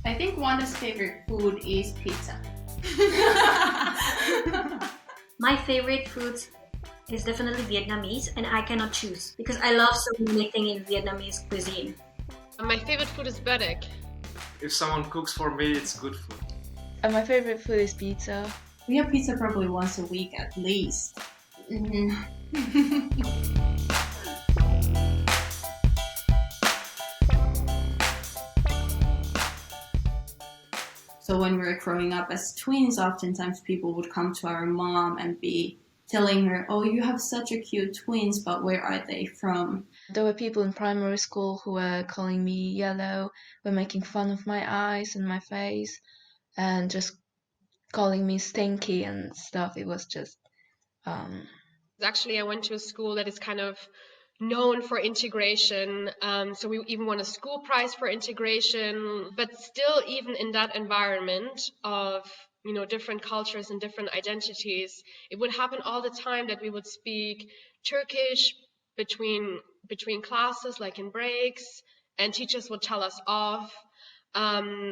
I think Wanda's favorite food is pizza. My favorite food is definitely Vietnamese, and I cannot choose because I love so many things in Vietnamese cuisine. My favorite food is pepperek. If someone cooks for me, it's good food. And my favorite food is pizza. We have pizza probably once a week at least. So when we were growing up as twins, oftentimes people would come to our mom and be telling her, oh, you have such a cute twins, but where are they from? There were people in primary school who were calling me yellow, were making fun of my eyes and my face, and just calling me stinky and stuff. It was just... Actually, I went to a school that is kind of known for integration, so we even won a school prize for integration, but still, even in that environment of different cultures and different identities, it would happen all the time that we would speak Turkish between classes, like in breaks, and teachers would tell us off.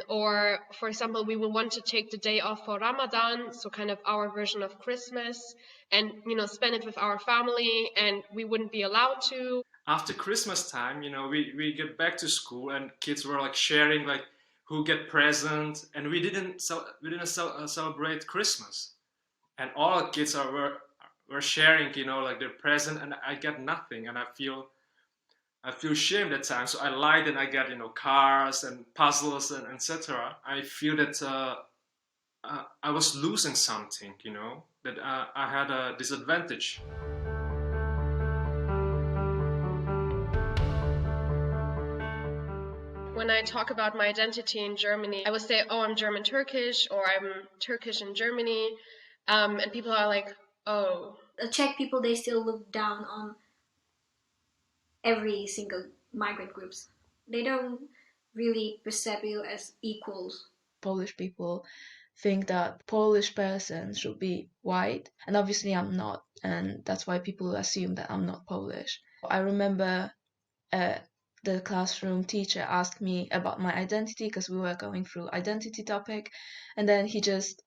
Or, for example, we would want to take the day off for Ramadan, so kind of our version of Christmas, and spend it with our family, and we wouldn't be allowed to. After Christmas time, we get back to school, and kids were like sharing like who get present, and we didn't celebrate Christmas, and all the kids were sharing like their present, and I get nothing, and I feel shame that time. So I lied and I got cars and puzzles and etc. I feel that I was losing something, that I had a disadvantage. When I talk about my identity in Germany, I would say, oh, I'm German Turkish, or I'm Turkish in Germany, and people are like, oh. The Czech people, they still look down on every single migrant groups. They don't really perceive you as equals. Polish people think that Polish person should be white, and obviously I'm not, and that's why people assume that I'm not Polish. I remember the classroom teacher asked me about my identity because we were going through identity topic, and then he just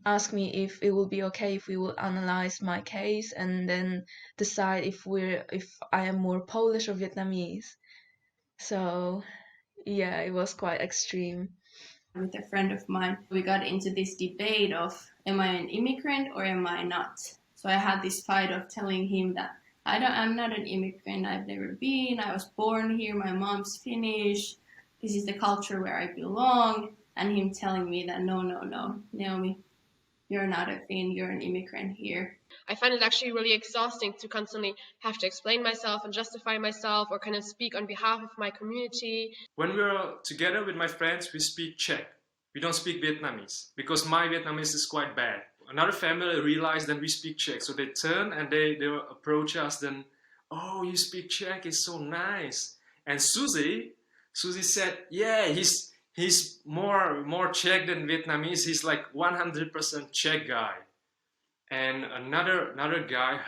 asked me if it would be okay if we would analyze my case and then decide if I am more Polish or Vietnamese. So yeah, it was quite extreme. With a friend of mine, we got into this debate of, am I an immigrant or am I not? So I had this fight of telling him that I'm not an immigrant, I've never been, I was born here, my mom's Finnish, this is the culture where I belong, and him telling me that no, Naomi, you're not a Finn, you're an immigrant here. I find it actually really exhausting to constantly have to explain myself and justify myself or kind of speak on behalf of my community. When we're together with my friends, we speak Czech. We don't speak Vietnamese because my Vietnamese is quite bad. Another family realized that we speak Czech, so they turn and they approach us. Then, oh, you speak Czech, it's so nice. And Susie said, yeah, he's more Czech than Vietnamese. He's like 100% Czech guy. And another guy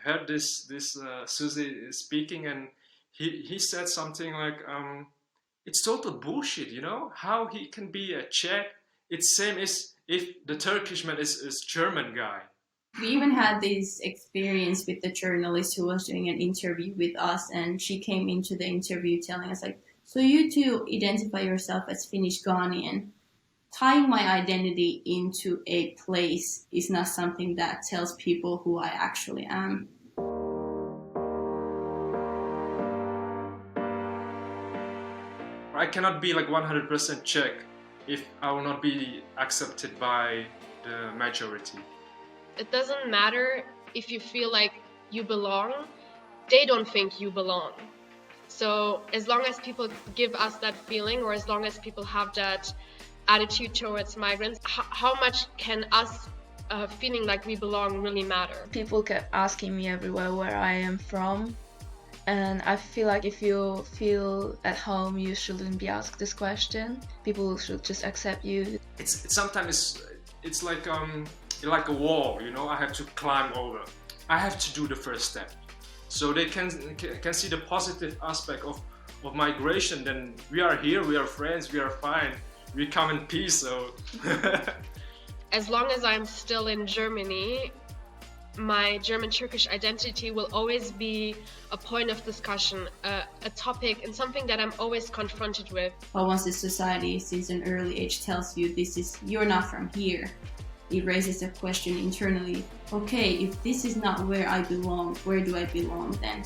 heard this Susie speaking, and he said something like, it's total bullshit, how he can be a Czech. It's same as if the Turkish man is German guy. We even had this experience with the journalist who was doing an interview with us, and she came into the interview telling us like, so you two identify yourself as Finnish Ghanaian. Tying my identity into a place is not something that tells people who I actually am. I cannot be like 100% Czech if I will not be accepted by the majority. It doesn't matter if you feel like you belong, they don't think you belong. So as long as people give us that feeling, or as long as people have that attitude towards migrants, how much can us feeling like we belong really matter? People kept asking me everywhere where I am from, and I feel like if you feel at home, you shouldn't be asked this question. People should just accept you. It's sometimes it's like a wall, I have to climb over. I have to do the first step, so they can see the positive aspect of migration. Then we are here, we are friends, we are fine. we come in peace, so. As long as I'm still in Germany, my German-Turkish identity will always be a point of discussion, a topic, and something that I'm always confronted with. But once the society since an early age tells you you're not from here, it raises a question internally, okay, if this is not where I belong, where do I belong then?